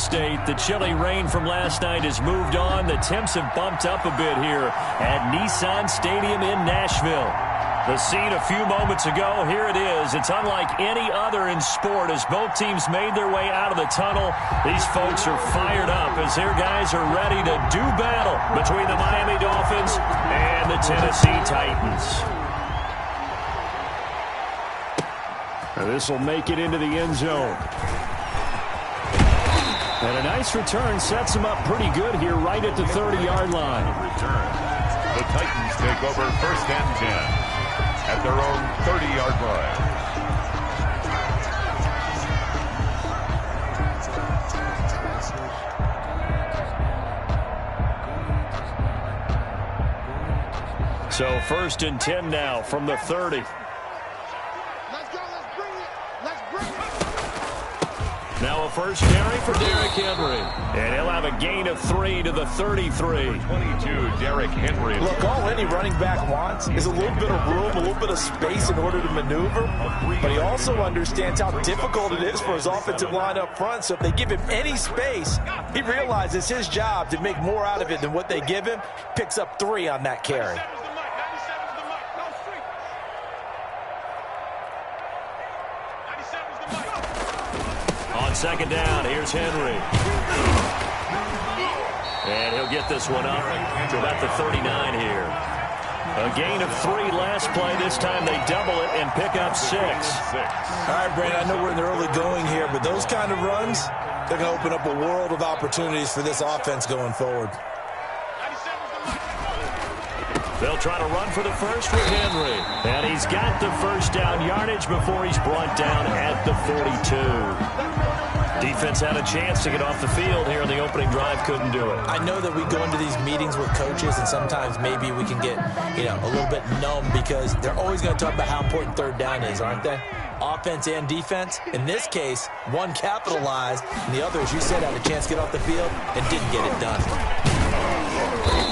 State. The chilly rain from last night has moved on. The temps have bumped up a bit here at Nissan Stadium in Nashville. The scene a few moments ago, here it is. It's unlike any other in sport as both teams made their way out of the tunnel. These folks are fired up as their guys are ready to do battle between the Miami Dolphins and the Tennessee Titans. This will make it into the end zone. And a nice return sets him up pretty good here right at the 30-yard line. Return. The Titans take over first and 10 at their own 30-yard line. So first and 10 now from the 30. Now a first carry for Derrick Henry. And he'll have a gain of 3 to the 33. 22, Derrick Henry. Look, all any running back wants is a little bit of room, a little bit of space in order to maneuver. But he also understands how difficult it is for his offensive line up front. So if they give him any space, he realizes his job to make more out of it than what they give him. Picks up 3 on that carry. On second down, here's Henry. And he'll get this one up to about the 39 here. A gain of 3 last play. This time they double it and pick up 6. All right, Brandon, I know we're in the early going here, but those kind of runs, they're going to open up a world of opportunities for this offense going forward. They'll try to run for the first with Henry. And he's got the first down yardage before he's brought down at the 42. Defense had a chance to get off the field here in the opening drive, couldn't do it. I know that we go into these meetings with coaches, and sometimes maybe we can get, a little bit numb because they're always going to talk about how important third down is, aren't they? Offense and defense. In this case, one capitalized, and the other, as you said, had a chance to get off the field and didn't get it done.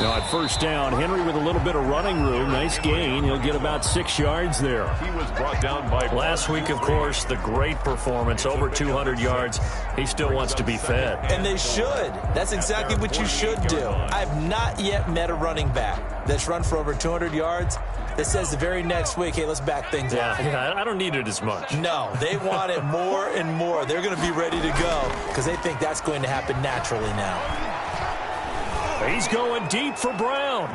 Now at first down, Henry with a little bit of running room. Nice gain. He'll get about 6 yards there. He was brought down by... Last week, of course, the great performance, over 200 yards. He still wants to be fed. And they should. That's exactly what you should do. I have not yet met a running back that's run for over 200 yards that says the very next week, hey, let's back things up. Yeah, I don't need it as much. No, they want it more and more. They're going to be ready to go because they think that's going to happen naturally now. He's going deep for Brown.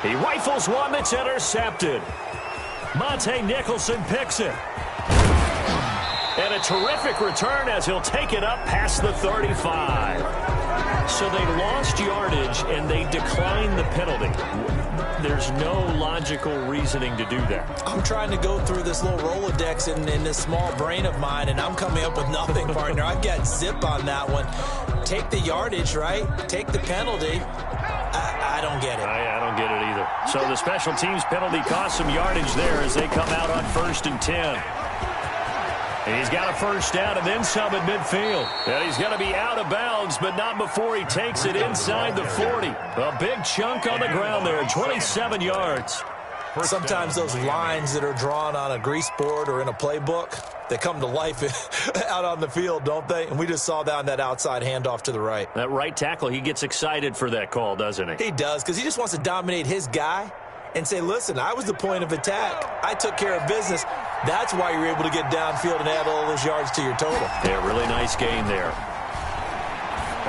He rifles one that's intercepted. Monte Nicholson picks it. And a terrific return as he'll take it up past the 35. So they lost yardage and they declined the penalty. There's no logical reasoning to do that. I'm trying to go through this little Rolodex in this small brain of mine, and I'm coming up with nothing, partner. I've got zip on that one. Take the yardage, right? Take the penalty. I don't get it. I don't get it either. So the special teams penalty cost some yardage there as they come out on first and 10. And he's got a first down and then some at midfield. And he's going to be out of bounds, but not before he takes it inside the 40. A big chunk on the ground there, 27 yards. Sometimes those lines that are drawn on a grease board or in a playbook, they come to life out on the field, don't they? And we just saw that on that outside handoff to the right. That right tackle, he gets excited for that call, doesn't he? He does, because he just wants to dominate his guy and say, listen, I was the point of attack. I took care of business. That's why you're able to get downfield and add all those yards to your total. Yeah, really nice gain there.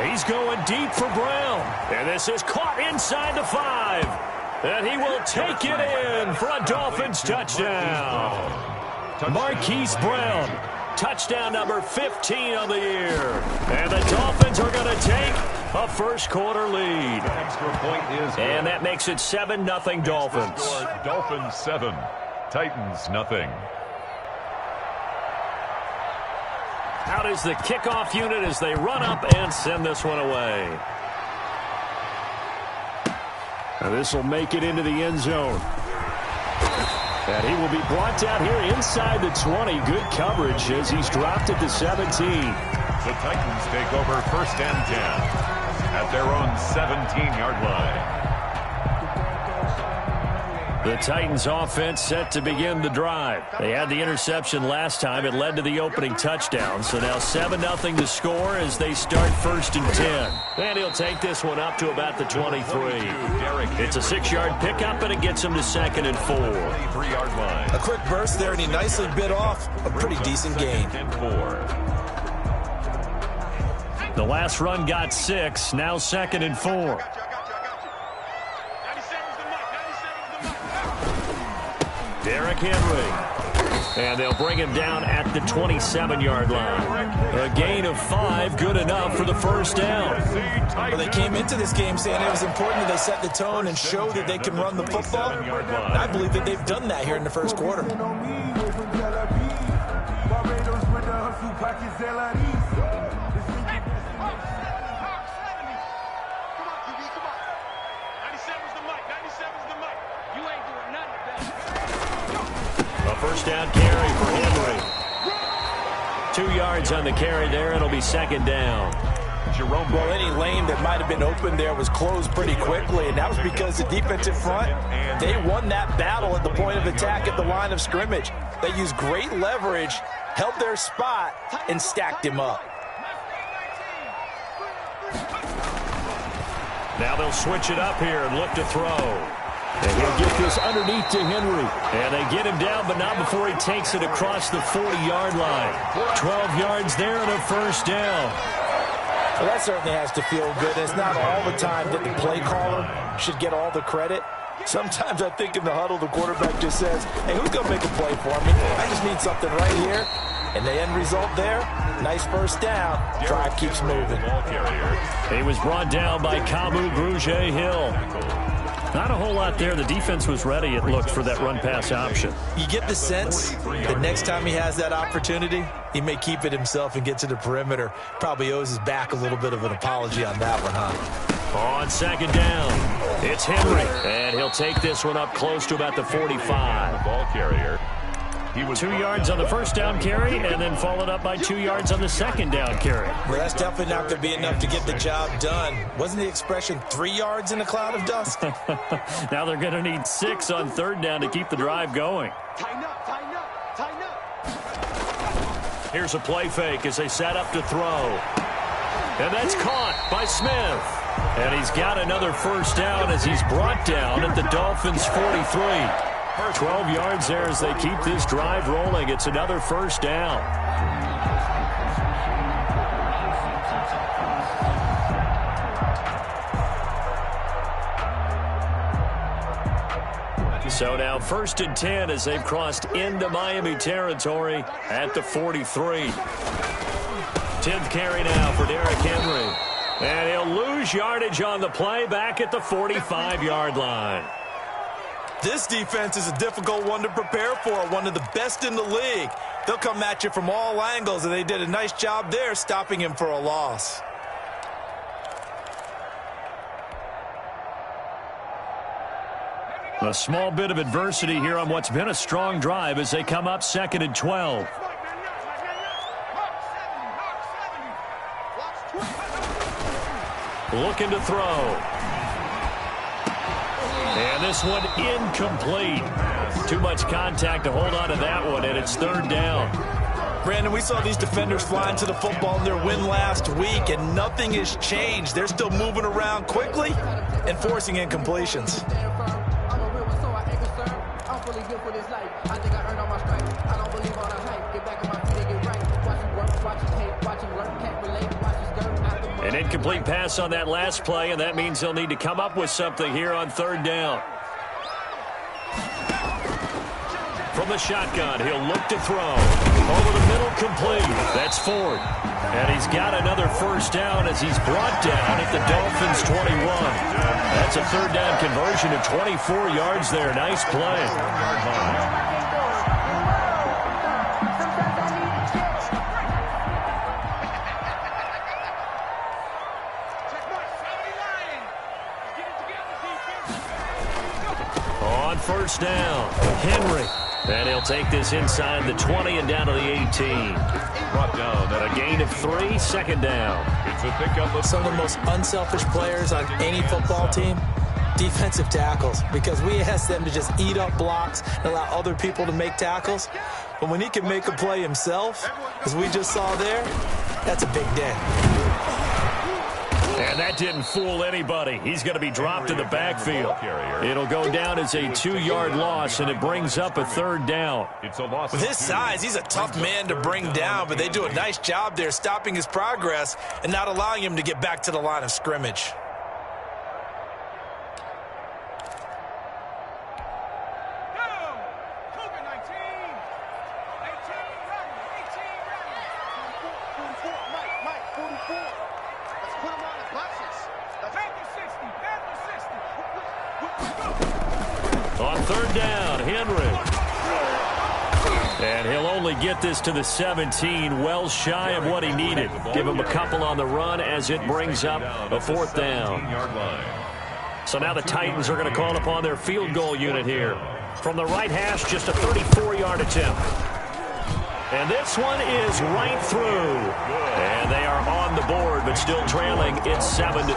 He's going deep for Brown. And this is caught inside the 5. And he will take it in for a Dolphins touchdown. Marquise Brown, touchdown number 15 of the year. And the Dolphins are going to take a first quarter lead. Extra point is good. And that makes it 7-0 Dolphins. Dolphins 7, Titans nothing. Out is the kickoff unit as they run up and send this one away. And this will make it into the end zone. And he will be brought down here inside the 20. Good coverage as he's dropped at the 17. The Titans take over first and 10 at their own 17-yard line. The Titans offense set to begin the drive. They had the interception last time. It led to the opening touchdown. So now 7-0 to score as they start 1st and 10. And he'll take this one up to about the 23. It's a 6-yard pickup, and it gets him to 2nd and 4. A quick burst there, and he nicely bit off a pretty decent gain. The last run got 6. Now 2nd and 4. Derrick Henry. And they'll bring him down at the 27-yard line. A gain of 5, good enough for the first down. Well, they came into this game saying it was important that they set the tone and show that they can run the football. And I believe that they've done that here in the first quarter. First down carry for Henry. 2 yards on the carry there. It'll be 2nd down. Well, any lane that might have been open there was closed pretty quickly, and that was because the defensive front, they won that battle at the point of attack at the line of scrimmage. They used great leverage, held their spot, and stacked him up. Now they'll switch it up here and look to throw. And he'll get this underneath to Henry. And they get him down, but not before he takes it across the 40-yard line. 12 yards there and a first down. Well, that certainly has to feel good. It's not all the time that the play caller should get all the credit. Sometimes I think in the huddle, the quarterback just says, hey, who's going to make a play for me? I just need something right here. And the end result there, nice first down. Drive keeps moving. He was brought down by Kamu Grugier-Hill. Not a whole lot there. The defense was ready, it looked, for that run-pass option. You get the sense that next time he has that opportunity, he may keep it himself and get to the perimeter. Probably owes his back a little bit of an apology on that one, huh? On 2nd down, it's Henry. And he'll take this one up close to about the 45. Ball carrier. He was 2 yards on the first down carry and then followed up by 2 yards on the 2nd down carry. Well, that's definitely not going to be enough to get the job done. Wasn't the expression 3 yards in a cloud of dust? Now they're going to need 6 on 3rd down to keep the drive going. Tighten up, tighten up, tighten up. Here's a play fake as they set up to throw. And that's caught by Smith. And he's got another first down as he's brought down at the Dolphins' 43. 12 yards there as they keep this drive rolling. It's another first down. So now 1st and 10 as they've crossed into Miami territory at the 43. 10th carry now for Derrick Henry. And he'll lose yardage on the play back at the 45-yard line. This defense is a difficult one to prepare for, one of the best in the league. They'll come at you from all angles, and they did a nice job there stopping him for a loss. A small bit of adversity here on what's been a strong drive as they come up 2nd and 12. Looking to throw. And this one incomplete. Too much contact to hold on to that one, and it's 3rd down. Brandon, we saw these defenders flying to the football in their win last week, and nothing has changed. They're still moving around quickly and forcing incompletions. An incomplete pass on that last play, and that means they'll need to come up with something here on 3rd down. From the shotgun, he'll look to throw. Over the middle, complete. That's Ford. And he's got another first down as he's brought down at the Dolphins' 21. That's a 3rd down conversion of 24 yards there. Nice play. On 1st down, Henry. And he'll take this inside the 20 and down to the 18. Brought down A gain of 3, 2nd down. It's a pickup of Some of the most unselfish players on any football team Defensive tackles, because we ask them to just eat up blocks and allow other people to make tackles. But when he can make a play himself, as we just saw there, that's a big day. And that didn't fool anybody. He's going to be dropped in the backfield. It'll go down as a 2-yard loss, and it brings up a 3rd down. With his size, he's a tough man to bring down, but they do a nice job there stopping his progress and not allowing him to get back to the line of scrimmage. On 3rd down, Henry. And he'll only get this to the 17, well shy of what he needed. Give him a couple on the run as it brings up a 4th down. So now the Titans are going to call upon their field goal unit here. From the right hash, just a 34-yard attempt. And this one is right through. And they are on the board, but still trailing. It's 7-3.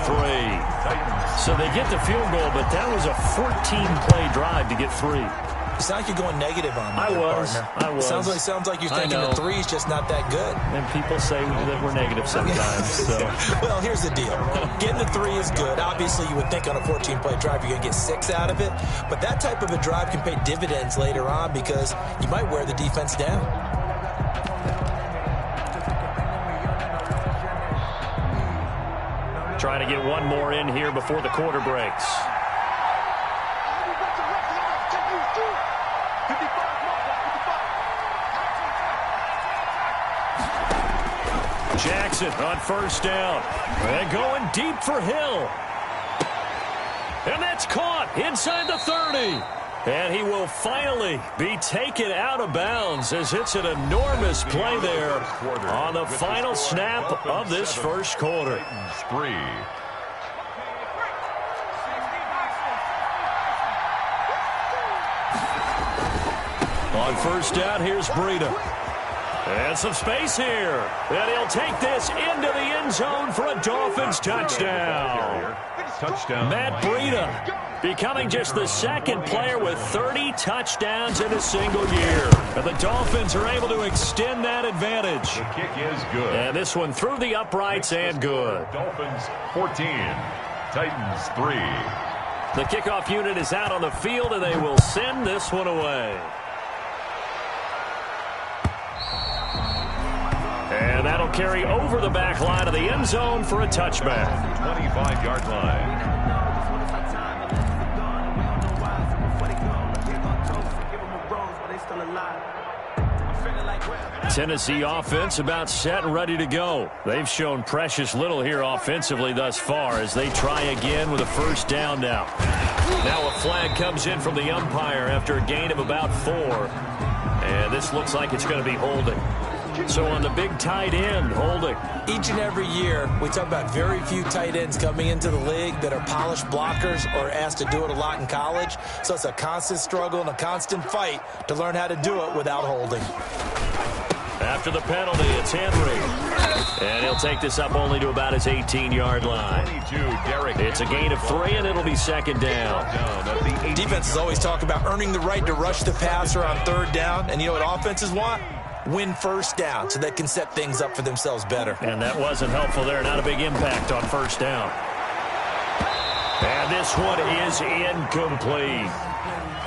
So they get the field goal, but that was a 14-play drive to get 3. It's not like you're going negative on me, I was. Sounds like you're thinking the 3's just not that good. And people say that we're negative sometimes. So. Well, here's the deal. Getting the 3 is good. Obviously, you would think on a 14-play drive you're going to get 6 out of it. But that type of a drive can pay dividends later on because you might wear the defense down. Trying to get one more in here before the quarter breaks. Jackson on 1st down. And going deep for Hill. And that's caught inside the 30. And he will finally be taken out of bounds as it's an enormous play there on the final snap of this first quarter. 3. On 1st down, here's Breida. And some space here. And he'll take this into the end zone for a Dolphins touchdown. Matt Breida becoming just the 2nd player with 30 touchdowns in a single year. And the Dolphins are able to extend that advantage. The kick is good. And this one through the uprights and good. Dolphins 14, Titans 3. The kickoff unit is out on the field, and they will send this one away. And that'll carry over the back line of the end zone for a touchback. 25-yard line. Tennessee offense about set and ready to go. They've shown precious little here offensively thus far as they try again with a 1st down now. Now a flag comes in from the umpire after a gain of about 4. And this looks like it's going to be holding. So on the big tight end, holding. Each and every year, we talk about very few tight ends coming into the league that are polished blockers or asked to do it a lot in college. So it's a constant struggle and a constant fight to learn how to do it without holding. After the penalty, it's Henry. And he'll take this up only to about his 18-yard line. It's a gain of 3, and it'll be 2nd down. Defenses always talk about earning the right to rush the passer on 3rd down. And you know what offenses want? Win 1st down so they can set things up for themselves better. And that wasn't helpful there. Not a big impact on 1st down. And this one is incomplete.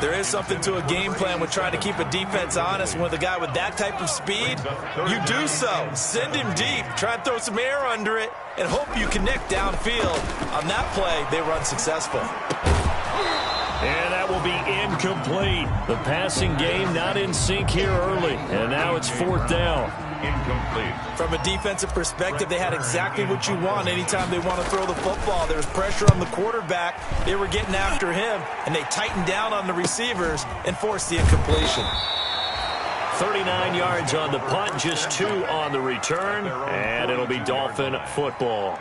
There is something to a game plan with trying to keep a defense honest. With a guy with that type of speed, you do so. Send him deep. Try and throw some air under it and hope you connect downfield. On that play, they run successful. And that will be incomplete. The passing game not in sync here early. And now it's 4th down. Incomplete. From a defensive perspective, they had exactly what you want anytime they want to throw the football. There was pressure on the quarterback. They were getting after him, and they tightened down on the receivers and forced the incompletion. 39 yards on the punt, just 2 on the return, and it'll be Dolphin football.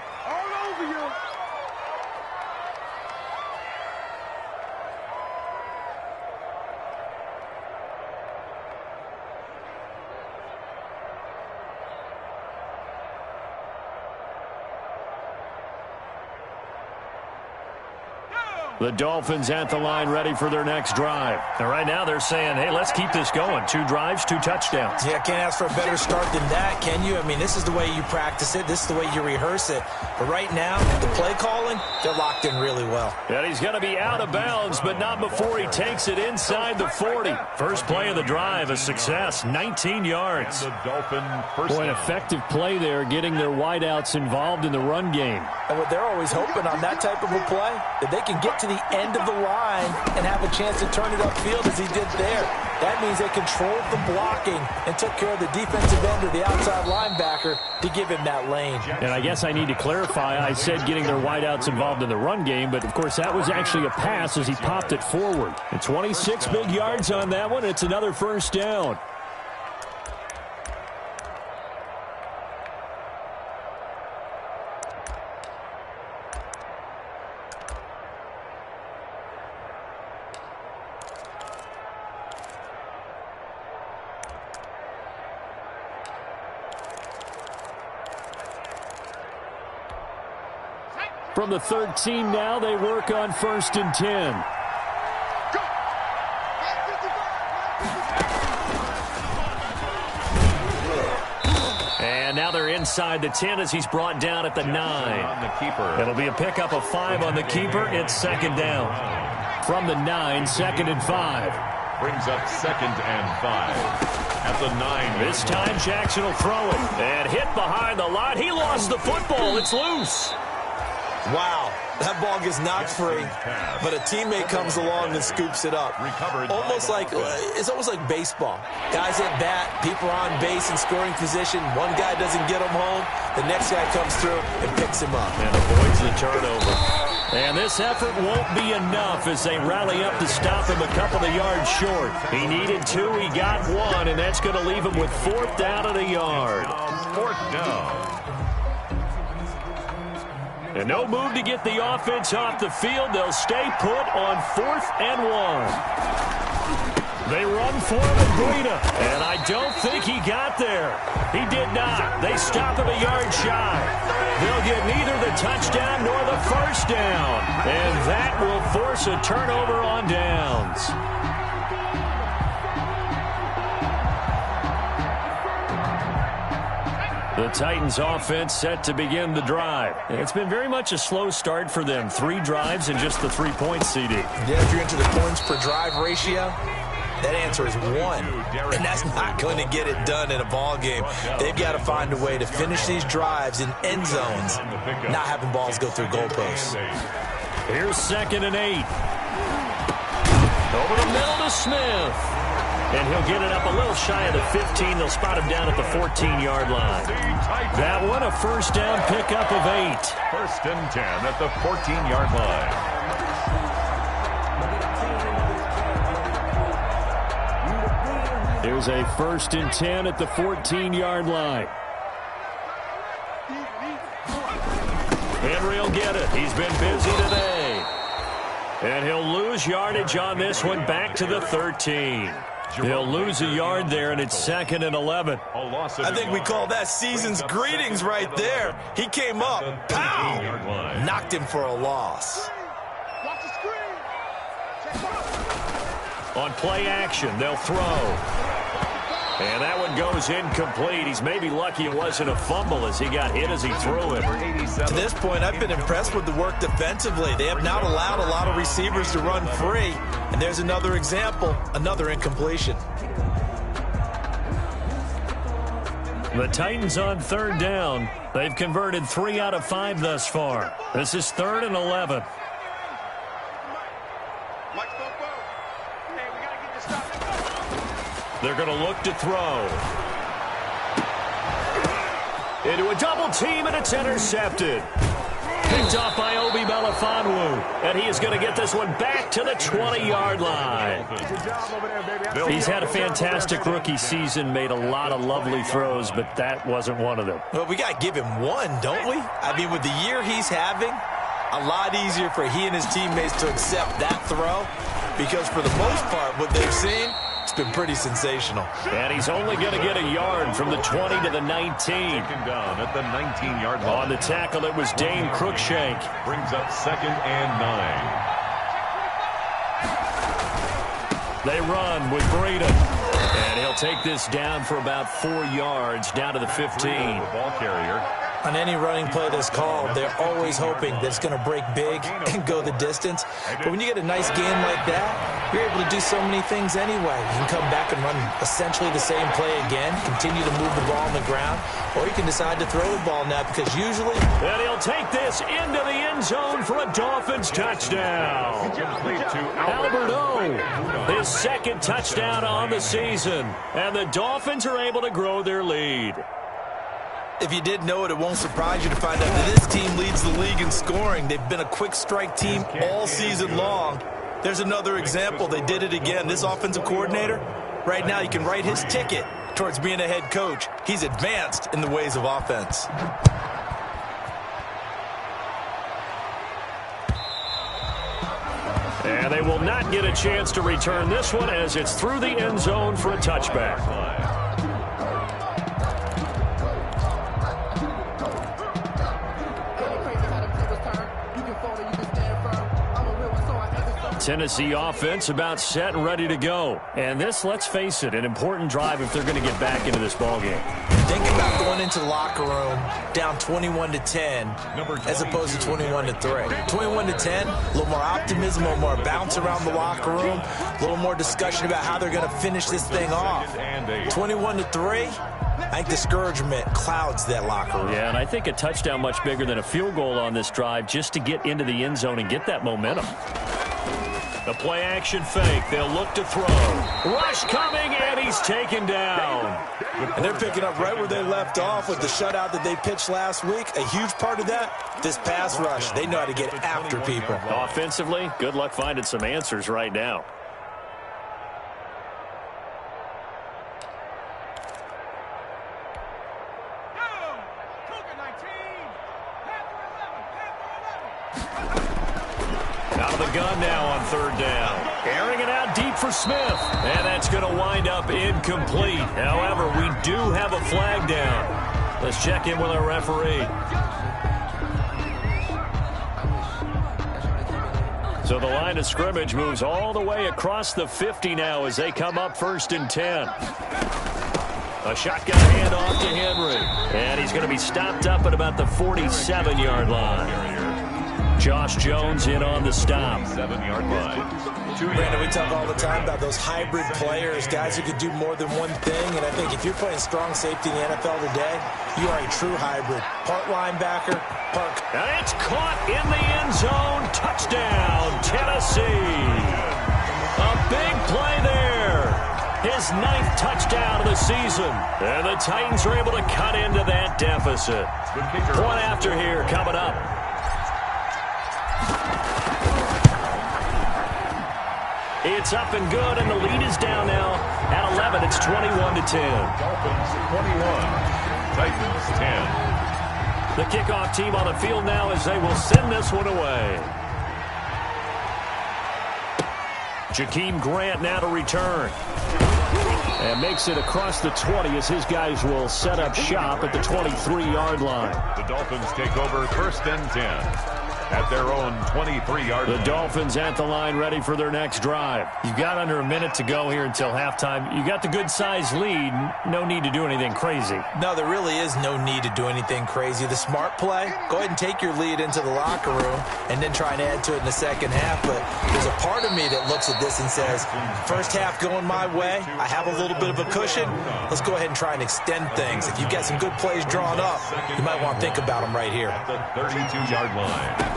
The Dolphins at the line ready for their next drive. And right now they're saying, hey, let's keep this going. 2 drives, 2 touchdowns. Yeah, can't ask for a better start than that, can you? I mean, this is the way you practice it. This is the way you rehearse it. But right now, the play calling, they're locked in really well. And he's going to be out of bounds, but not before he takes it inside the 40. First play of the drive, a success, 19 yards. The Dolphin first Boy, an effective play there, getting their wideouts involved in the run game. And what they're always hoping on that type of a play, that they can get to the end of the line and have a chance to turn it upfield as he did there. That means they controlled the blocking and took care of the defensive end or the outside linebacker to give him that lane. And I guess I need to clarify, I said getting their wideouts involved in the run game, but of course that was actually a pass as he popped it forward. And 26 big yards on that one. It's another first down. From the 13 now, they work on 1st and 10. And now they're inside the 10 as he's brought down at the 9. on the keeper. It'll be a pickup of 5 on the keeper. It's 2nd down. From the 9, 2nd and 5. Brings up 2nd and 5. At the 9. This time Jackson will throw it. And hit behind the line. He lost the football. It's loose. Wow, that ball gets knocked free, but a teammate comes along and scoops it up. Almost like, it's almost like baseball. Guys at bat, people are on base in scoring position. One guy doesn't get him home. The next guy comes through and picks him up. And avoids the turnover. And this effort won't be enough as they rally up to stop him a couple of yards short. He needed 2, he got 1, and that's going to leave him with 4th down and a yard. 4th down. And no move to get the offense off the field. They'll stay put on 4th and 1. They run for him at Breida, and I don't think he got there. He did not. They stop him a yard shy. They'll get neither the touchdown nor the first down, and that will force a turnover on downs. The Titans offense set to begin the drive. It's been very much a slow start for them. 3 drives and just the 3 points, CD. Yeah, if you're into the points per drive ratio, that answer is 1. And that's not going to get it done in a ball game. They've got to find a way to finish these drives in end zones, not having balls go through goalposts. Here's 2nd and 8. Over the middle to Smith. And he'll get it up a little shy of the 15. They'll spot him down at the 14-yard line. That one, a first down pickup of 8. 1st and 10 at the 14-yard line. Here's a 1st and 10 at the 14-yard line. Henry will get it. He's been busy today. And he'll lose yardage on this one back to the 13. He'll lose a yard there, and it's 2nd and 11. I think we call that season's greetings right there. He came up, pow, knocked him for a loss. On play action, they'll throw. And that one goes incomplete. He's maybe lucky it wasn't a fumble as he got hit as he threw it. To this point, I've been impressed with the work defensively. They have not allowed a lot of receivers to run free. And there's another example, another incompletion. The Titans on 3rd down. They've converted 3 out of 5 thus far. This is 3rd and 11. They're going to look to throw. Into a double team, and it's intercepted. Picked off by Obi Melifonwu, and he is going to get this one back to the 20-yard line. He's had a fantastic rookie season, made a lot of lovely throws, but that wasn't one of them. Well, we got to give him one, don't we? I mean, with the year he's having, a lot easier for he and his teammates to accept that throw, because for the most part, what they've seen, it's been pretty sensational. And he's only going to get a yard from the 20 to the 19. Taken down at the 19-yard line. On the tackle, it was Dane Cruikshank. Brings up 2nd and 9. They run with Breeden. And he'll take this down for about 4 yards, down to the 15. The ball carrier. On any running play that's called, they're always hoping that it's going to break big and go the distance. But when you get a nice game like that, you're able to do so many things anyway. You can come back and run essentially the same play again, continue to move the ball on the ground, or you can decide to throw the ball now because usually... And he'll take this into the end zone for a Dolphins touchdown. Albert O, his second touchdown on the season. And the Dolphins are able to grow their lead. If you didn't know it, it won't surprise you to find out that this team leads the league in scoring. They've been a quick strike team all season long. There's another example. They did it again. This offensive coordinator, right now you can write his ticket towards being a head coach. He's advanced in the ways of offense. And they will not get a chance to return this one as it's through the end zone for a touchback. Tennessee offense about set and ready to go. And this, let's face it, an important drive if they're going to get back into this ballgame. Think about going into the locker room down 21-10 as opposed to 21-3. 21-10, a little more optimism, a little more bounce around the locker room, a little more discussion about how they're going to finish this thing off. 21-3, I think discouragement clouds that locker room. Yeah, and I think a touchdown much bigger than a field goal on this drive just to get into the end zone and get that momentum. The play-action fake. They'll look to throw. Rush coming, and he's taken down. And they're picking up right where they left off with the shutout that they pitched last week. A huge part of that, this pass rush. They know how to get after people. Offensively, good luck finding some answers right now. Gun now on third down. Airing it out deep for Smith. And that's going to wind up incomplete. However, we do have a flag down. Let's check in with our referee. So the line of scrimmage moves all the way across the 50 now as they come up 1st and 10. A shotgun handoff to Henry. And he's going to be stopped up at about the 47-yard line. Josh Jones in on the stop. 7-yard line. Brandon, we talk all the time about those hybrid players, guys who could do more than one thing. And I think if you're playing strong safety in the NFL today, you are a true hybrid. Part linebacker, part... And it's caught in the end zone. Touchdown, Tennessee. A big play there. His 9th touchdown of the season. And the Titans are able to cut into that deficit. Point after here coming up. It's up and good, and the lead is down now at 11. It's 21-10. Dolphins 21, Titans 10. The kickoff team on the field now as they will send this one away. Jakeem Grant now to return. And makes it across the 20 as his guys will set up shop at the 23-yard line. The Dolphins take over 1st and 10. At their own 23-yard line. The Dolphins at the line ready for their next drive. You've got under a minute to go here until halftime. You got the good-sized lead. No need to do anything crazy. No, there really is no need to do anything crazy. The smart play, go ahead and take your lead into the locker room and then try and add to it in the second half. But there's a part of me that looks at this and says, first half going my way, I have a little bit of a cushion. Let's go ahead and try and extend things. If you've got some good plays drawn up, you might want to think about them right here. At the 32-yard line.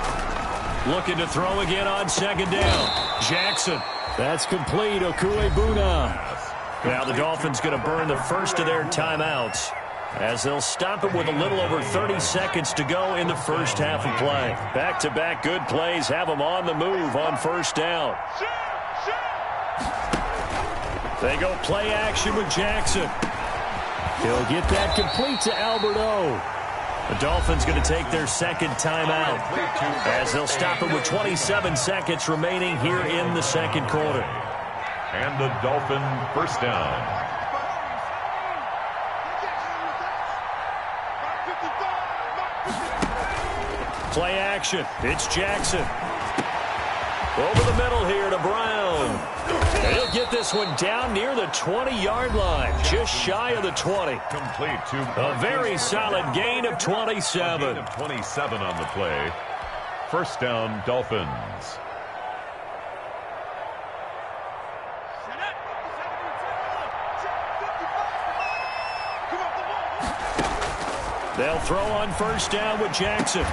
Looking to throw again on 2nd down. Jackson. That's complete. Okuebuna. Now the Dolphins going to burn the first of their timeouts as they'll stop it with a little over 30 seconds to go in the first half of play. Back-to-back good plays have them on the move on 1st down. They go play action with Jackson. He'll get that complete to Albert O. The Dolphins going to take their 2nd timeout as they'll stop it with 27 seconds remaining here in the 2nd quarter. And the Dolphin 1st down. Play action. It's Jackson. Over the middle here to Brown. He'll get this one down near the 20-yard line, just shy of the 20. Complete to A very solid gain of 27. Gain of 27 on the play. First down, Dolphins. They'll throw on first down with Jackson.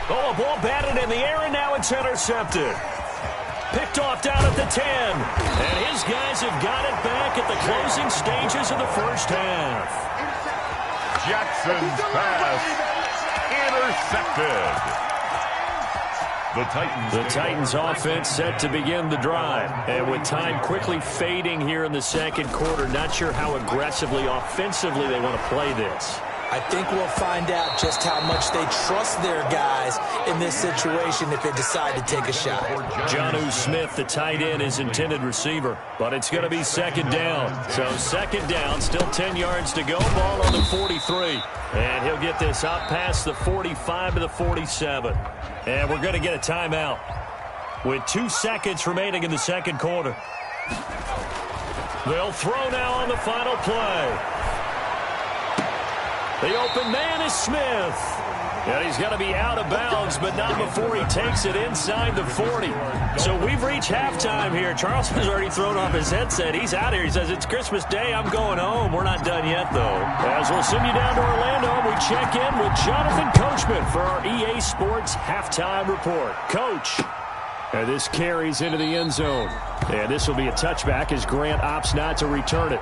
Oh, a ball batted in the air, and now it's intercepted. Picked off down at the 10. And his guys have got it back at the closing stages of the first half. Jackson's pass intercepted. The Titans offense set to begin the drive. And with time quickly fading here in the second quarter, not sure how aggressively, offensively they want to play this. I think we'll find out just how much they trust their guys in this situation if they decide to take a shot. Jonnu Smith, the tight end, is intended receiver, but it's going to be second down. So second down, still 10 yards to go, ball on the 43. And he'll get this up past the 45 to the 47. And we're going to get a timeout with 2 seconds remaining in the second quarter. They'll throw now on the final play. The open man is Smith. And he's going to be out of bounds, but not before he takes it inside the 40. So we've reached halftime here. Charleston's already thrown off his headset. He's out here. He says, it's Christmas Day. I'm going home. We're not done yet, though. As we'll send you down to Orlando, we check in with Jonathan Coachman for our EA Sports Halftime Report. Coach. And this carries into the end zone. And this will be a touchback as Grant opts not to return it.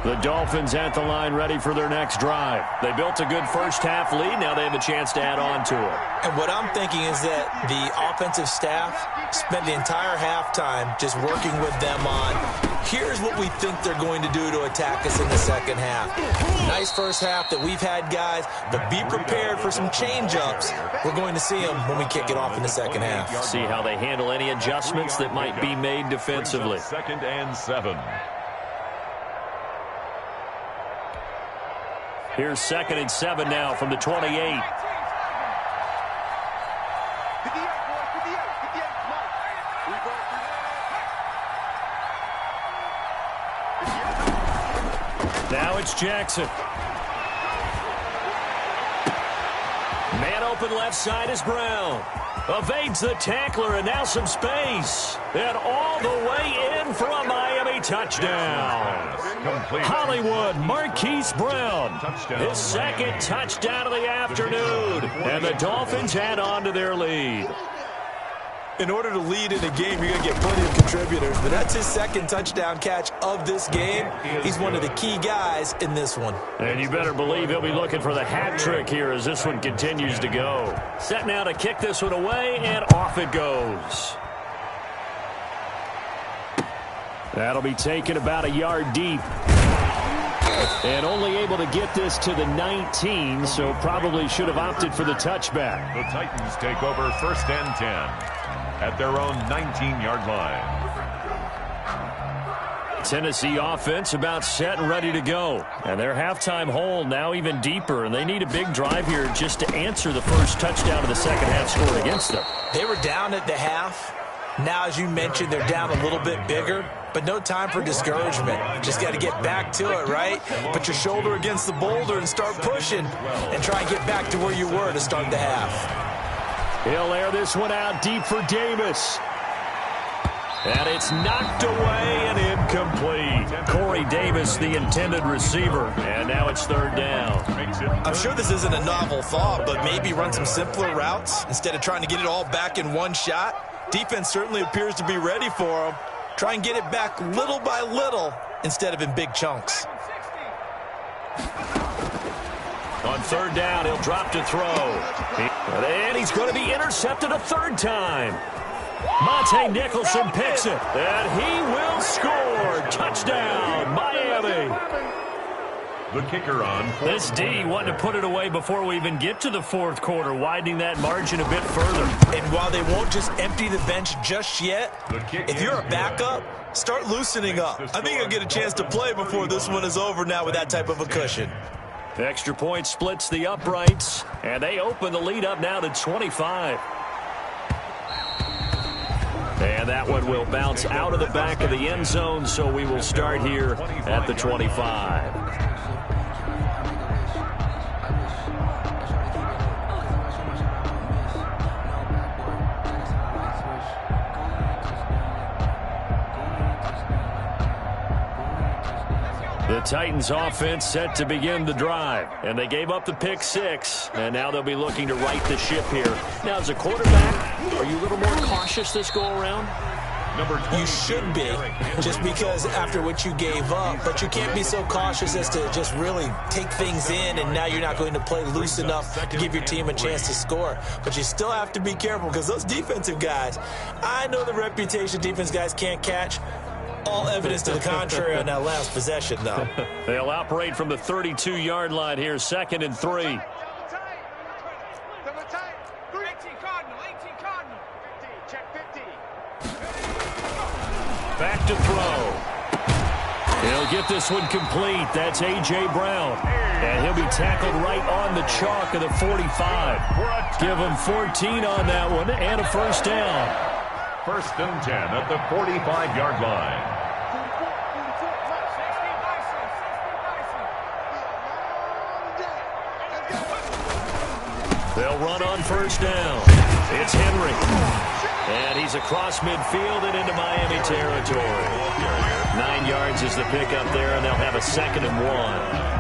The Dolphins at the line ready for their next drive. They built a good first half lead. Now they have a chance to add on to it. And what I'm thinking is that the offensive staff spent the entire halftime just working with them on, here's what we think they're going to do to attack us in the second half. Nice first half that we've had, guys, but be prepared for some change-ups. We're going to see them when we kick it off in the second half. See how they handle any adjustments that might be made defensively. Second and 7. Here's second and 7 now from the 28. Now it's Jackson. Man open left side is Brown. Evades the tackler, and now some space. And all the way in for a Miami touchdown. Hollywood Marquise Brown. His second touchdown of the afternoon. And the Dolphins add on to their lead. In order to lead in a game, you're going to get plenty of contributors, but that's his second touchdown catch of this game. He's one of the key guys in this one. And you better believe he'll be looking for the hat trick here as this one continues to go. Set now to kick this one away, and off it goes. That'll be taken about a yard deep. And only able to get this to the 19, so probably should have opted for the touchback. The Titans take over first and 10 at their own 19-yard line. Tennessee offense about set and ready to go. And their halftime hole now even deeper, and they need a big drive here just to answer the first touchdown of the second half scored against them. They were down at the half. Now, as you mentioned, they're down a little bit bigger, but no time for discouragement. Just got to get back to it, right? Put your shoulder against the boulder and start pushing and try and get back to where you were to start the half. He'll air this one out deep for Davis. And it's knocked away and incomplete. Corey Davis, the intended receiver. And now it's third down. I'm sure this isn't a novel thought, but maybe run some simpler routes instead of trying to get it all back in one shot. Defense certainly appears to be ready for them. Try and get it back little by little instead of in big chunks. On third down, he'll drop to throw. And he's going to be intercepted a third time. Monte Nicholson picks it. And he will score. Touchdown, Miami. The kicker on. This D wanted to put it away before we even get to the fourth quarter, widening that margin a bit further. And while they won't just empty the bench just yet, if you're a backup, start loosening up. I think you'll get a chance to play before this one is over now with that type of a cushion. The extra point splits the uprights, and they open the lead up now to 25. And that one will bounce out of the back of the end zone, so we will start here at the 25. The Titans offense set to begin the drive, and they gave up the pick six, and now they'll be looking to right the ship here. Now, as a quarterback, are you a little more cautious this go around? You should be, just because after what you gave up, but you can't be so cautious as to just really take things in, and now you're not going to play loose enough to give your team a chance to score. But you still have to be careful, because those defensive guys, I know the reputation defense guys can't catch. All evidence to the contrary on that last possession, though. They'll operate from the 32-yard line here, 2nd and 3. Back to throw. He'll get this one complete. That's A.J. Brown. And he'll be tackled right on the chalk of the 45. Give him 14 on that one and a first down. 1st and 10 at the 45-yard line. They'll run on first down. It's Henry. And he's across midfield and into Miami territory. 9 yards is the pickup there, and they'll have a 2nd and 1.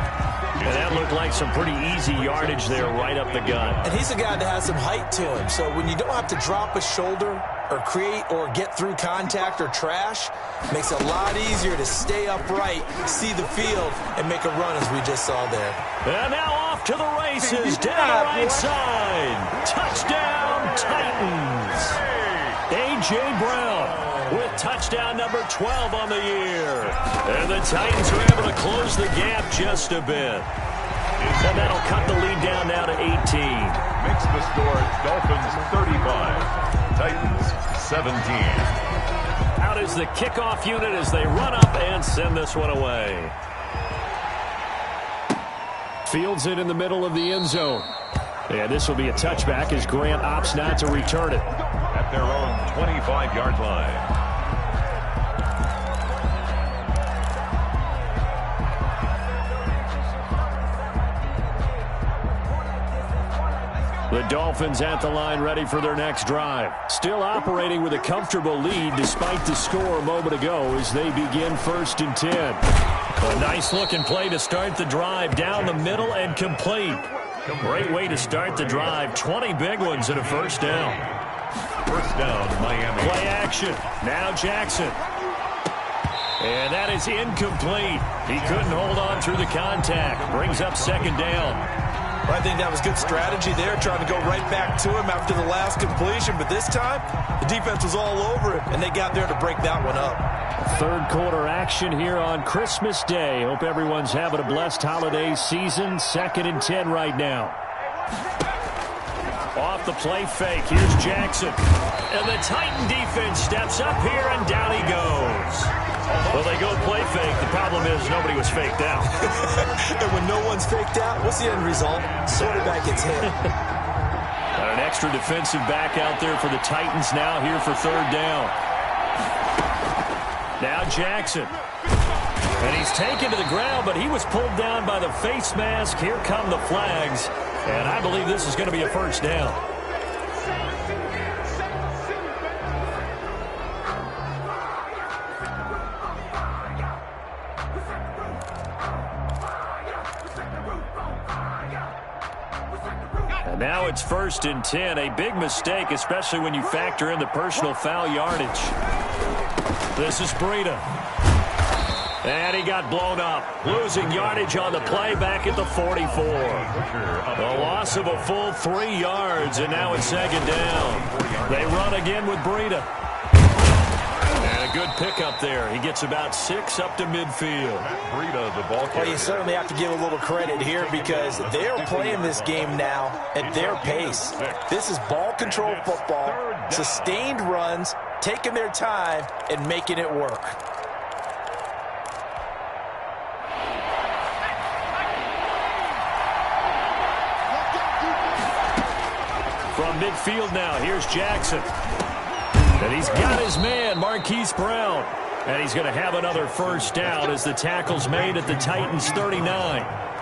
And that looked like some pretty easy yardage there right up the gut. And he's a guy that has some height to him. So when you don't have to drop a shoulder or create or get through contact or trash, makes it a lot easier to stay upright, see the field, and make a run as we just saw there. And now off to the races down the right side. Touchdown, Titans. A.J. Brown with touchdown number 12 on the year. And the Titans are able to close the gap just a bit. And that'll cut the lead down now to 18. Makes the score Dolphins 35, Titans 17. Out is the kickoff unit as they run up and send this one away. Fields it in the middle of the end zone. And this will be a touchback as Grant opts not to return it. At their own 25-yard line. The Dolphins at the line ready for their next drive. Still operating with a comfortable lead despite the score a moment ago as they begin 1st and 10. A nice-looking play to start the drive down the middle and complete. Great way to start the drive. 20 big ones and a first down. First down, Miami. Play action. Now Jackson. And that is incomplete. He couldn't hold on through the contact. Brings up 2nd down. Well, I think that was good strategy there, trying to go right back to him after the last completion. But this time, the defense was all over him, and they got there to break that one up. 3rd quarter action here on Christmas Day. Hope everyone's having a blessed holiday season. 2nd and 10 right now. Off the play fake. Here's Jackson. And the Titan defense steps up here, and down he goes. Well, they go play fake. The problem is nobody was faked out. And when no one's faked out, what's the end result? Quarterback gets hit. Got an extra defensive back out there for the Titans now here for 3rd down. Now Jackson. And he's taken to the ground, but he was pulled down by the face mask. Here come the flags. And I believe this is going to be a first down. And now it's 1st and 10. A big mistake, especially when you factor in the personal foul yardage. This is Breida. And he got blown up. Losing yardage on the play back at the 44. A loss of a full 3 yards, and now it's 2nd down. They run again with Breida. And a good pickup there. He gets about 6 up to midfield. Well, you certainly have to give a little credit here because they're playing this game now at their pace. This is ball control football, sustained runs, taking their time, and making it work. From midfield now, here's Jackson. And he's got his man, Marquise Brown. And he's going to have another first down as the tackle's made at the Titans' 39.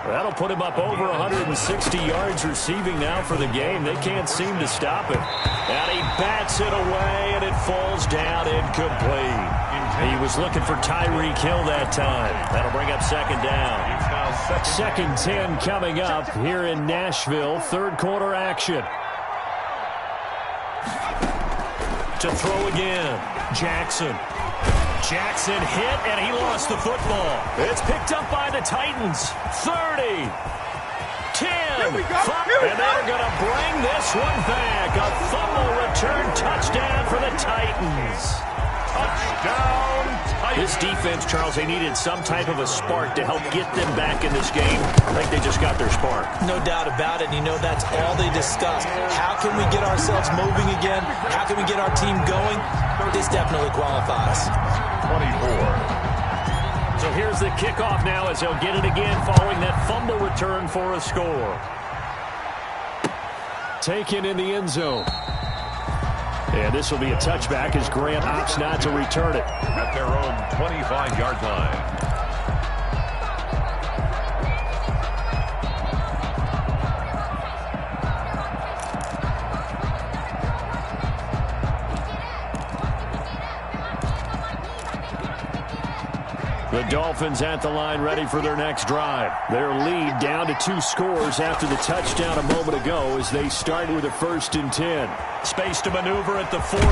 That'll put him up over 160 yards receiving now for the game. They can't seem to stop it. And he bats it away, and it falls down incomplete. He was looking for Tyreek Hill that time. That'll bring up second down. Second 10 coming up here in Nashville. Third quarter action. To throw again. Jackson hit, and he lost the football. It's picked up by the Titans. 30, 10, 5, and they're going to bring this one back. A fumble return touchdown for the Titans. Touchdown, Titans. This defense, Charles, they needed some type of a spark to help get them back in this game. I think they just got their spark. No doubt about it. You know, that's all they discussed. How can we get ourselves moving again? How can we get our team going? This definitely qualifies. 24. So here's the kickoff now as they'll get it again following that fumble return for a score. Taken in the end zone. And this will be a touchback as Grant opts not to return it. At their own 25-yard line. The Dolphins at the line ready for their next drive. Their lead down to 2 scores after the touchdown a moment ago as they start with a 1st and 10. Space to maneuver at the 40.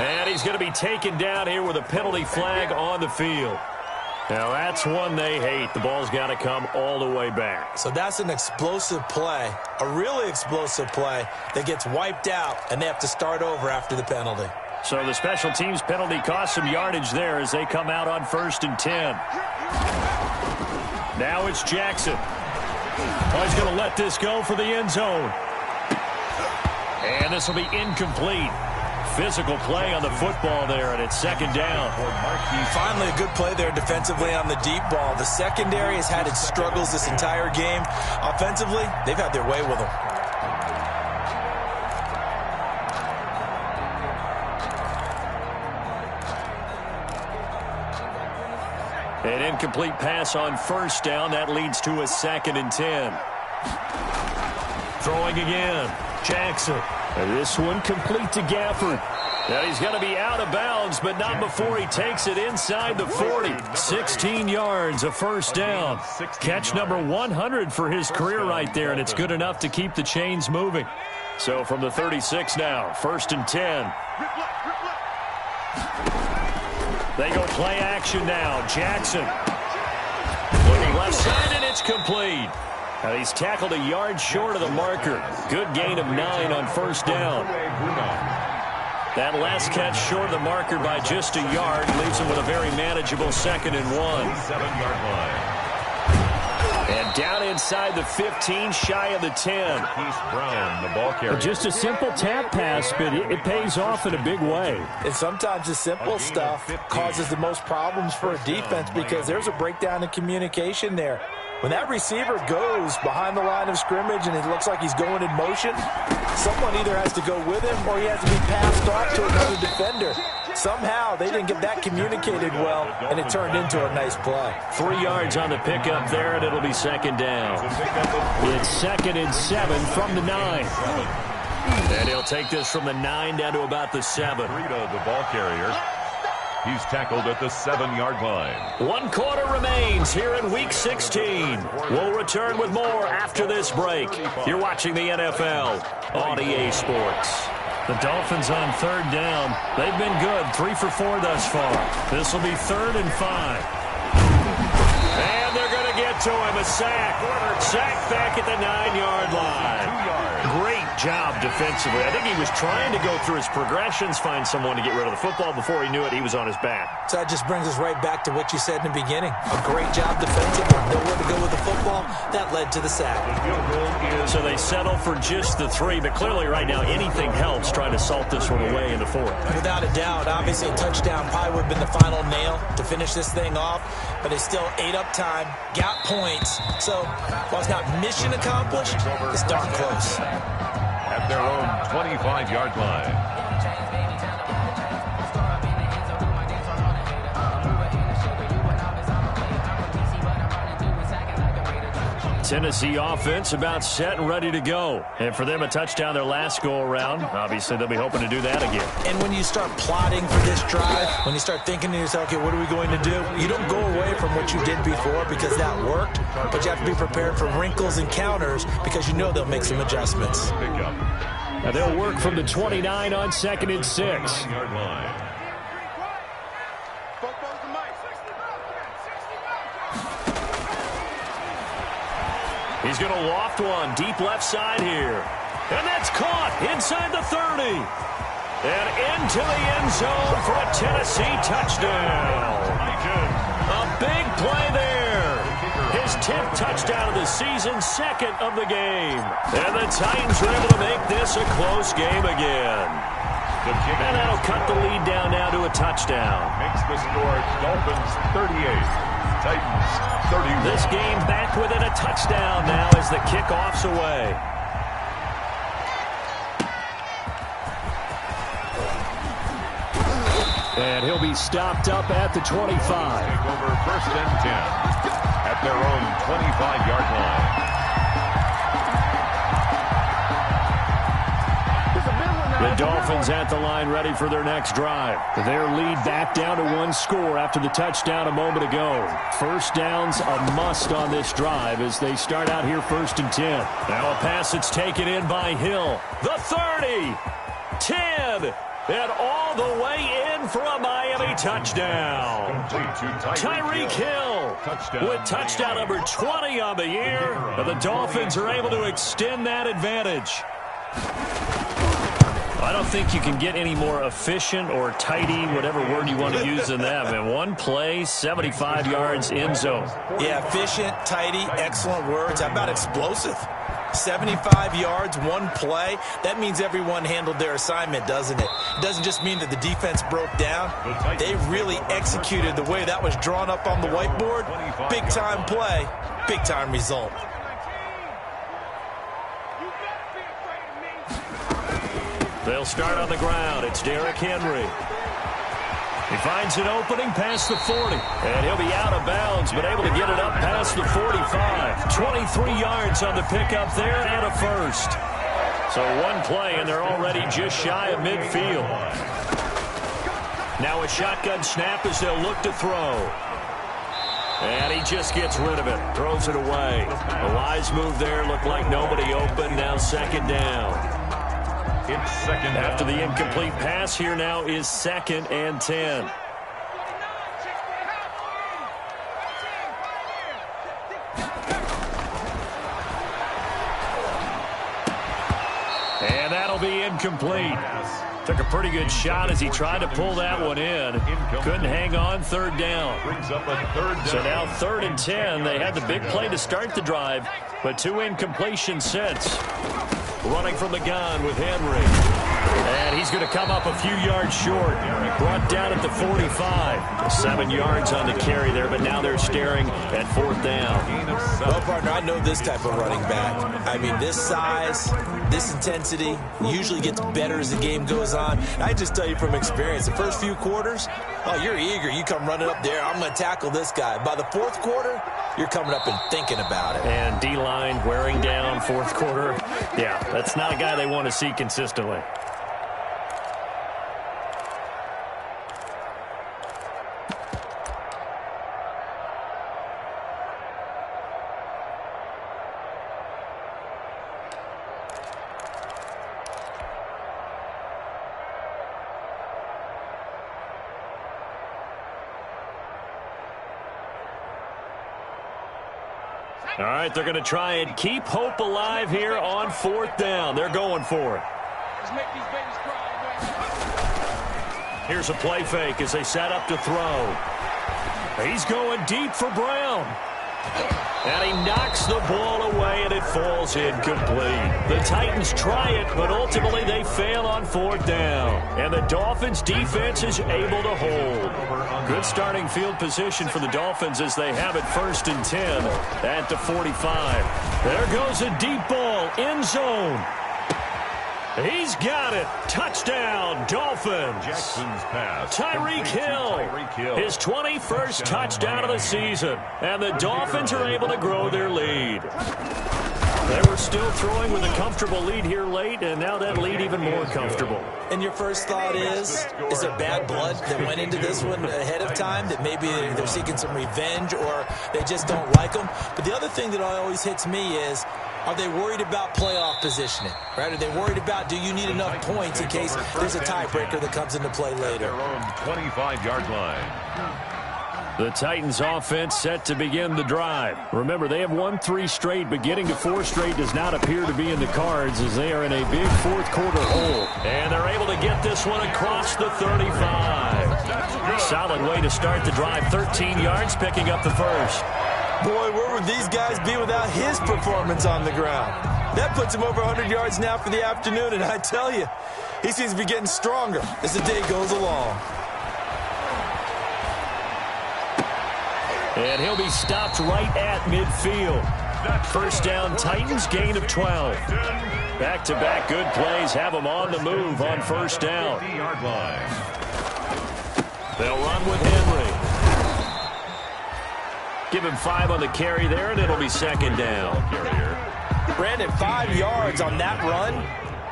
And he's going to be taken down here with a penalty flag on the field. Now that's one they hate. The ball's got to come all the way back. So that's an explosive play, a really explosive play that gets wiped out, and they have to start over after the penalty. So the special teams penalty cost some yardage there as they come out on 1st and 10. Now it's Jackson. Oh, he's going to let this go for the end zone. And this will be incomplete. Physical play on the football there, and it's second down. Finally a good play there defensively on the deep ball. The secondary has had its struggles this entire game. Offensively, they've had their way with them. An incomplete pass on 1st down. That leads to a 2nd and 10. Throwing again. Jackson. And this one complete to Gafford. Now he's going to be out of bounds, but not before he takes it inside the 40. 16 yards, a 1st down. Catch number 100 for his career right there, and it's good enough to keep the chains moving. So from the 36 now, 1st and 10. They go play action now. Jackson. Looking left side, and it's complete. Now he's tackled a yard short of the marker. Good gain of 9 on 1st down. That last catch short of the marker by just a yard leaves him with a very manageable 2nd and 1. 7-yard line. And down inside the 15, shy of the 10. Brown, the ball carrier. Just a simple tap pass, but it pays off in a big way. And sometimes the simple stuff causes the most problems for a defense because there's a breakdown in communication there. When that receiver goes behind the line of scrimmage and it looks like he's going in motion, someone either has to go with him or he has to be passed off to another defender. Somehow they didn't get that communicated well, and it turned into a nice play. 3 yards on the pickup there, and it'll be second down. It's 2nd and 7 from the 9. And he'll take this from the 9 down to about the 7. The ball carrier. He's tackled at the 7-yard line. 1 quarter remains here in Week 16. We'll return with more after this break. You're watching the NFL on EA Sports. The Dolphins on 3rd down. They've been good, 3 for 4 thus far. This will be 3rd and 5. And they're going to get to him, a sack. Sack back at the 9-yard line. 2 yards. Great job defensively. I think he was trying to go through his progressions, find someone to get rid of the football. Before he knew it, he was on his back. So that just brings us right back to what you said in the beginning. A great job defensively. Nowhere to go with the football. That led to the sack. So they settle for just the 3, but clearly right now anything helps trying to salt this one away in the 4th. Without a doubt, obviously a touchdown probably would have been the final nail to finish this thing off, but they still ate up time, got points. So while it's not mission accomplished, it's darn close. At their own 25-yard line. Tennessee offense about set and ready to go. And for them, a touchdown their last go-around. Obviously, they'll be hoping to do that again. And when you start plotting for this drive, when you start thinking to yourself, okay, what are we going to do? You don't go away from what you did before because that worked, but you have to be prepared for wrinkles and counters because you know they'll make some adjustments. Now they'll work from the 29 on 2nd and 6. He's going to loft one deep left side here. And that's caught inside the 30. And into the end zone for a Tennessee touchdown. A big play there. His 10th touchdown of the season, 2nd of the game. And the Titans are able to make this a close game again. And that'll cut the lead down now to a touchdown. Makes the score Dolphins 38. Titans 31. This game back within a touchdown now as the kickoff's away. And he'll be stopped up at the 25. Take over 1st and 10 at their own 25-yard line. The Dolphins at the line ready for their next drive. Their lead back down to 1 score after the touchdown a moment ago. First down's a must on this drive as they start out here 1st and 10. Now a pass that's taken in by Hill. The 30, 10, and all the way in for a Miami touchdown. Tyreek Hill with touchdown number 20 on the year. And the Dolphins are able to extend that advantage. I don't think you can get any more efficient or tidy, whatever word you want to use in that. And one play, 75 yards, end zone. Yeah, efficient, tidy, excellent words. How about explosive? 75 yards, one play. That means everyone handled their assignment, doesn't it? It doesn't just mean that the defense broke down. They really executed the way that was drawn up on the whiteboard. Big-time play, big-time result. They'll start on the ground. It's Derrick Henry. He finds an opening past the 40. And he'll be out of bounds, but able to get it up past the 45. 23 yards on the pickup there and a first. So one play, and they're already just shy of midfield. Now a shotgun snap as they'll look to throw. And he just gets rid of it. Throws it away. A wise move there. Looked like nobody open. Now 2nd down. It's 2nd down. After the incomplete pass, here now is 2nd and 10. And that'll be incomplete. Took a pretty good shot as he tried to pull that one in. Couldn't hang on, 3rd down. Brings up a 3rd down. So now 3rd and 10. They had the big play to start the drive, but 2 incompletions since. Running from the gun with Henry. And he's going to come up a few yards short. Brought down at the 45. 7 yards on the carry there, but now they're staring at 4th down. Well, partner, I know this type of running back. I mean, this size, this intensity usually gets better as the game goes on. I just tell you from experience, the first few quarters, oh, you're eager. You come running up there. I'm going to tackle this guy. By the 4th quarter, you're coming up and thinking about it. And D-line wearing down 4th quarter. Yeah, that's not a guy they want to see consistently. All right, they're going to try and keep hope alive here on 4th down. They're going for it. Let's make these babies cry. Here's a play fake as they set up to throw. He's going deep for Brown. And he knocks the ball away, and it falls incomplete. The Titans try it, but ultimately they fail on 4th down. And the Dolphins' defense is able to hold. Good starting field position for the Dolphins as they have it 1st and 10 at the 45. There goes a deep ball, end zone. He's got it. Touchdown, Dolphins. Jackson's pass. Tyreek Hill. His 21st touchdown of the season. And the Dolphins are able to grow their lead. They were still throwing with a comfortable lead here late, and now that lead even more comfortable. And your first thought is there bad blood that went into this one ahead of time, that maybe they're seeking some revenge or they just don't like them? But the other thing that always hits me is, are they worried about playoff positioning? Right? Are they worried about, do you need enough points in case there's a tiebreaker that comes into play later? Their own 25-yard line. The Titans offense set to begin the drive. Remember, they have won 3 straight, but getting to 4 straight does not appear to be in the cards as they are in a big 4th quarter hole. And they're able to get this one across the 35. Solid way to start the drive. 13 yards, picking up the first. Boy, where would these guys be without his performance on the ground? That puts him over 100 yards now for the afternoon, and I tell you, he seems to be getting stronger as the day goes along. And he'll be stopped right at midfield. 1st down, Titans, gain of 12. Back-to-back good plays have them on the move on 1st down. 50-yard line. They'll run with Henry. Give him 5 on the carry there, and it'll be 2nd down. Brandon, 5 yards on that run.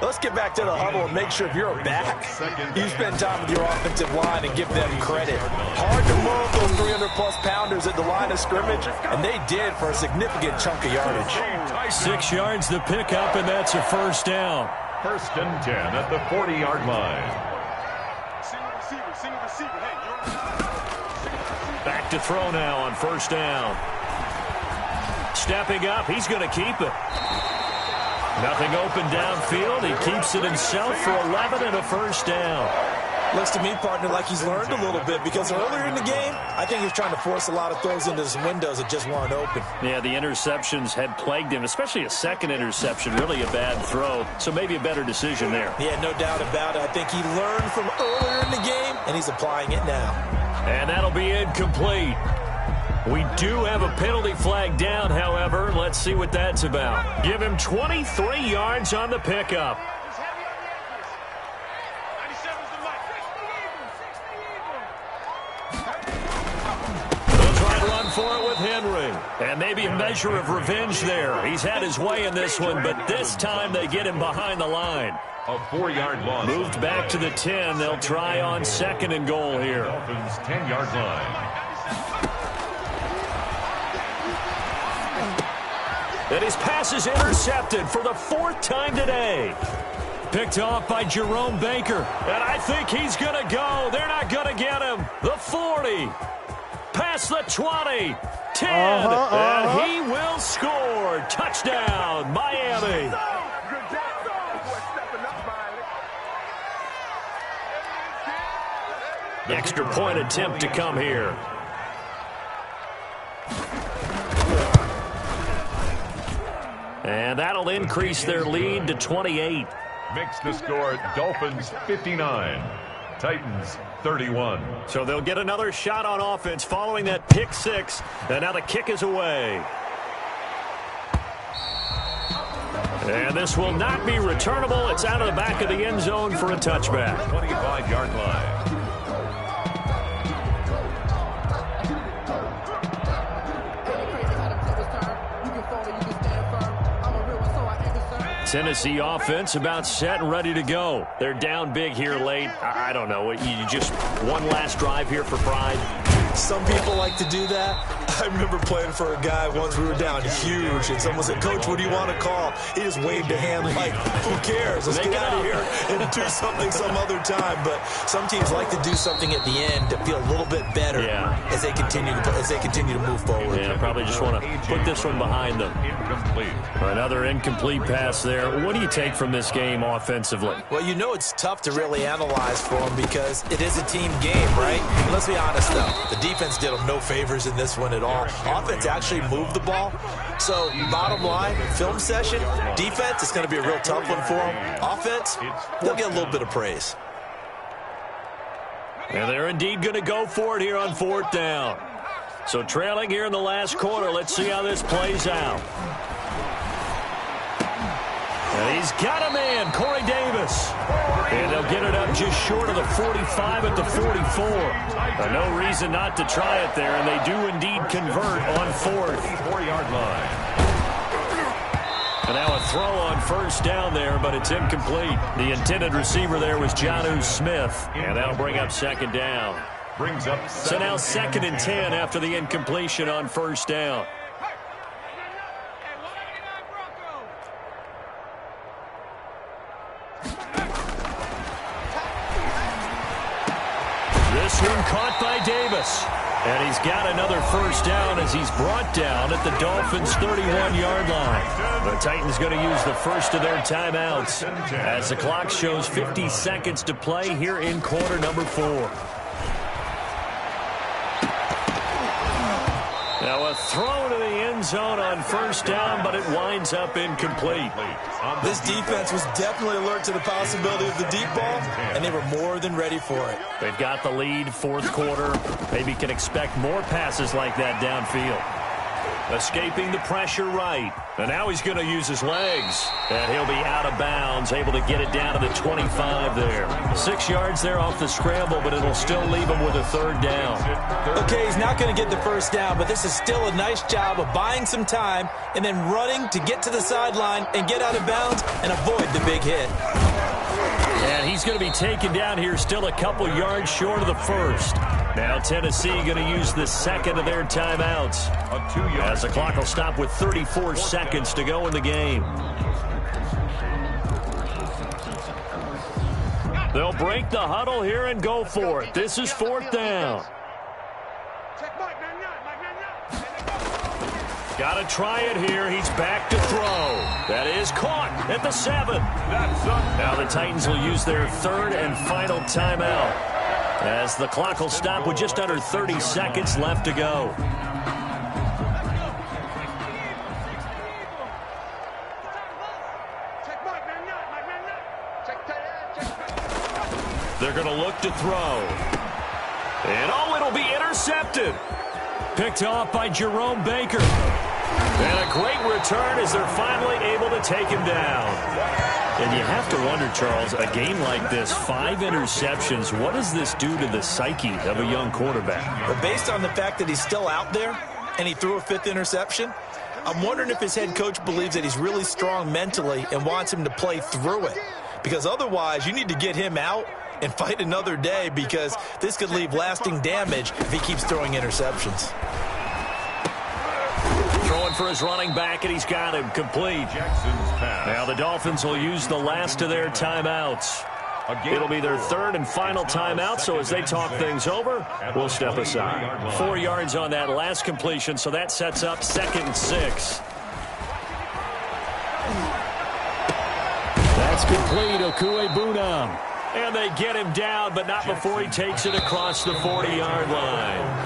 Let's get back to the huddle and make sure if you're back, you spend time with your offensive line and give them credit. Hard to move those 300-plus pounders at the line of scrimmage, and they did for a significant chunk of yardage. 6 yards the pickup, and that's a 1st down. 1st and 10 at the 40-yard line. Back to throw now on 1st down. Stepping up, he's going to keep it. Nothing open downfield. He keeps it himself for 11 and a 1st down. Looks to me, partner, like he's learned a little bit because earlier in the game, I think he was trying to force a lot of throws into some windows that just weren't open. Yeah, the interceptions had plagued him, especially a second interception, really a bad throw. So maybe a better decision there. Yeah, no doubt about it. I think he learned from earlier in the game, and he's applying it now. And that'll be incomplete. We do have a penalty flag down, however. Let's see what that's about. Give him 23 yards on the pickup. They'll try to run for it with Henry. And maybe a measure of revenge there. He's had his way in this one, but this time they get him behind the line. A 4-yard loss. Moved back to the 10. They'll try on 2nd and goal here. Dolphins 10-yard line. And his pass is intercepted for the 4th time today. Picked off by Jerome Baker. And I think he's going to go. They're not going to get him. The 40. Past the 20. 10. And he will score. Touchdown, Miami. Extra point attempt to come here. And that'll increase their lead to 28. Makes the score Dolphins 59, Titans 31. So they'll get another shot on offense following that pick 6. And now the kick is away. And this will not be returnable. It's out of the back of the end zone for a touchback. 25-yard line. Tennessee offense about set and ready to go. They're down big here late. I don't know. You just one last drive here for pride. Some people like to do that. I remember playing for a guy once. We were down huge, and someone said, "Coach, what do you want to call?" He just waved a hand like, "Who cares? Let's get out of here and do something some other time." But some teams like to do something at the end to feel a little bit better as they continue to move forward. Yeah, probably just want to put this one behind them. Incomplete. Another incomplete pass there. What do you take from this game offensively? Well, you know it's tough to really analyze for them because it is a team game, right? And let's be honest, though. The defense did them no favors in this one at all. Offense actually moved the ball. So, bottom line, film session, defense, it's going to be a real tough one for them. Offense, they'll get a little bit of praise. And they're indeed going to go for it here on 4th down. So trailing here in the last quarter. Let's see how this plays out. And he's got a man, Corey Davis. And they'll get it up just short of the 45 at the 44. No reason not to try it there, and they do indeed convert on 4th. 4-yard line. And now a throw on 1st down there, but it's incomplete. The intended receiver there was Jonnu Smith, and that'll bring up 2nd down. Brings up So now 2nd and 10 after the incompletion on 1st down. This one caught by Davis. And he's got another 1st down as he's brought down at the Dolphins' 31-yard line. The Titans going to use the first of their timeouts as the clock shows 50 seconds to play here in quarter number 4. Now a throw to the end zone on 1st down, but it winds up incomplete. This defense was definitely alert to the possibility of the deep ball, and they were more than ready for it. They've got the lead, 4th quarter. Maybe can expect more passes like that downfield. Escaping the pressure right. And now he's going to use his legs. And he'll be out of bounds, able to get it down to the 25 there. 6 yards there off the scramble, but it'll still leave him with a 3rd down. Okay, he's not going to get the 1st down, but this is still a nice job of buying some time and then running to get to the sideline and get out of bounds and avoid the big hit. And he's going to be taken down here still a couple yards short of the 1st. Now Tennessee going to use the 2nd of their timeouts. As the clock will stop with 34 seconds to go in the game. They'll break the huddle here and go for it. This is 4th down. Got to try it here. He's back to throw. That is caught at the 7. Now the Titans will use their 3rd and final timeout as the clock will stop with just under 30 seconds left to go. They're going to look to throw. And oh, it'll be intercepted. Picked off by Jerome Baker. And a great return as they're finally able to take him down. And you have to wonder, Charles, a game like this, 5 interceptions, what does this do to the psyche of a young quarterback? But based on the fact that he's still out there and he threw a 5th interception, I'm wondering if his head coach believes that he's really strong mentally and wants him to play through it. Because otherwise, you need to get him out and fight another day, because this could leave lasting damage if he keeps throwing interceptions. Throwing for his running back, and he's got him complete. Now the Dolphins will use the last of their timeouts. It'll be their 3rd and final timeout, so as they talk things over, we'll step aside. 4 yards on that last completion, so that sets up 2nd and 6. That's complete, Okuegbunam. And they get him down, but not before he takes it across the 40-yard line.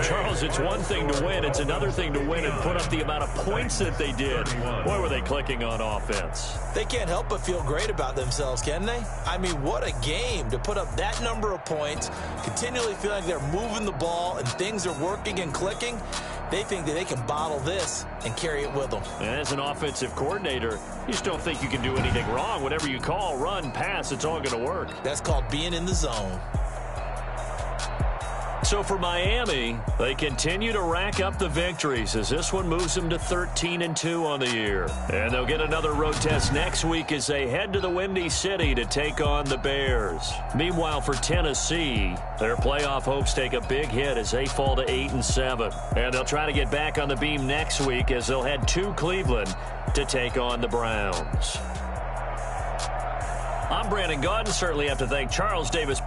Charles, it's one thing to win. It's another thing to win and put up the amount of points that they did. Boy, were they clicking on offense. They can't help but feel great about themselves, can they? I mean, what a game to put up that number of points, continually feeling like they're moving the ball and things are working and clicking. They think that they can bottle this and carry it with them. And as an offensive coordinator, you just don't think you can do anything wrong. Whatever you call, run, pass, it's all going to work. That's called being in the zone. so for Miami, they continue to rack up the victories as this one moves them to 13-2 on the year. And they'll get another road test next week as they head to the Windy City to take on the Bears. Meanwhile, for Tennessee, their playoff hopes take a big hit as they fall to 8-7. And they'll try to get back on the beam next week as they'll head to Cleveland to take on the Browns. I'm Brandon Gaudin. Certainly have to thank Charles Davis.